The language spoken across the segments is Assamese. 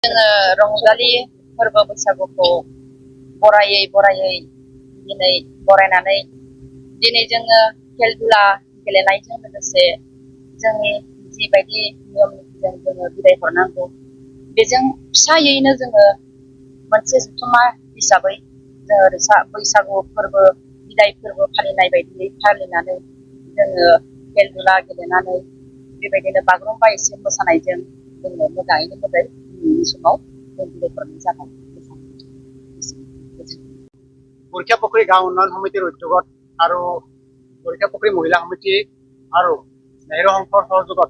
रंजालि फोरबो बैसागुखौ बरायै दिनै बरायनानै दिनै जोङो खेल दुला गेलेनायजों लोगोसे जोंनि जिबायदि नियम निथिजों जोङो बिदाय हरनांगौ बेजों फिसायैनो जोङो मोनसे जथुम्मा हिसाबै जोङो बैसागु फोरबो बिदाय फोरबो फालिनाय बायदियै फालिनानै जोङो खेल दुला गेलेनानै बेबायदिनो बागुरुम्बा एसे मोसानायजों जोङो मोजाङैनो मोजां इयुननि समाव जों बिदाय हरनाय जागोन। বৰখীয়াপুখুৰী গাঁও উন্নয়ন সমিতিৰ উদ্যোগত আৰু বৰখীয়াপুখুৰী মহিলা সমিতি আৰু নেহেৰু সংঘৰ সহযোগত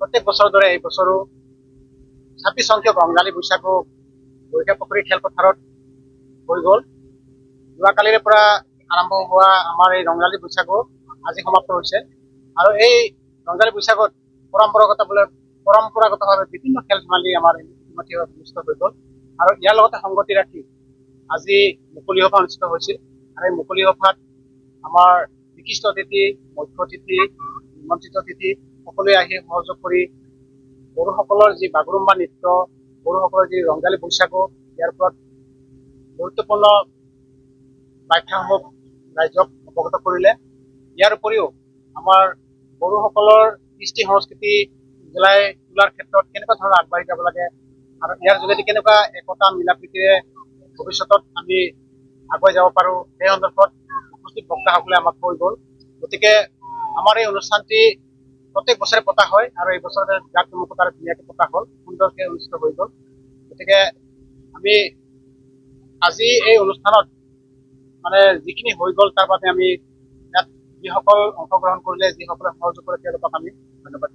প্ৰত্যেক বছৰৰ দৰে এই বছৰো 26 সংখ্যক ৰঙালী বৈশাগু বৰখীয়াপুখুৰী খেলপথাৰত হৈ গ'ল। যোৱাকালিৰে পৰা আৰম্ভ হোৱা আমাৰ এই ৰঙালী বৈশাগু আজি সমাপ্ত হৈছে আৰু এই ৰঙালী বৈশাগত পৰম্পৰাগতভাৱে বিভিন্ন খেল ধেমালি আমাৰ ইতিমধ্যে অনুষ্ঠিত হৈ গ'ল আৰু ইয়াৰ লগতে সংগতি ৰাখি আজি মুকলি সভা অনুষ্ঠিত হৈছিল আৰু এই মুকলি সভাত আমাৰ বিশিষ্ট অতিথি, মুখ্য অতিথি, নিমন্ত্ৰিত অতিথি সকলোৱে আহি সহযোগ কৰি বড়োসকলৰ যি বাগৰুম্বা নৃত্য, বড়োসকলৰ যি ৰঙালী বৈশাগু ইয়াৰ ওপৰত গুৰুত্বপূৰ্ণ ব্যাখ্যাসমূহ ৰাইজক অৱগত কৰিলে। ইয়াৰ উপৰিও আমাৰ বড়োসকলৰ কৃষ্টি সংস্কৃতি জীলাই তোলাৰ ক্ষেত্ৰত কেনেকুৱা ধৰণৰ আগবাঢ়ি যাব লাগে আৰু ইয়াৰ যোগেদি কেনেকুৱা একতা মিলা প্ৰীতিৰে ভৱিষ্যতত আমি আগুৱাই যাব পাৰো সেই সন্দৰ্ভত উপস্থিত বক্তাসকলে আমাক কৈ গ'ল। গতিকে আমাৰ এই অনুষ্ঠানটি প্ৰত্যেক বছৰে পতা হয় আৰু এই বছৰতে জাক জমকতাৰে ধুনীয়াকৈ পতা হ'ল, সুন্দৰকৈ অনুষ্ঠিত হৈ গ'ল। গতিকে আমি আজি এই অনুষ্ঠানত মানে যিখিনি হৈ গ'ল তাৰ বাবে আমি ইয়াত যিসকল অংশগ্ৰহণ কৰিলে, যিসকলে সহযোগ কৰে তেওঁলোকক আমি ধন্যবাদ।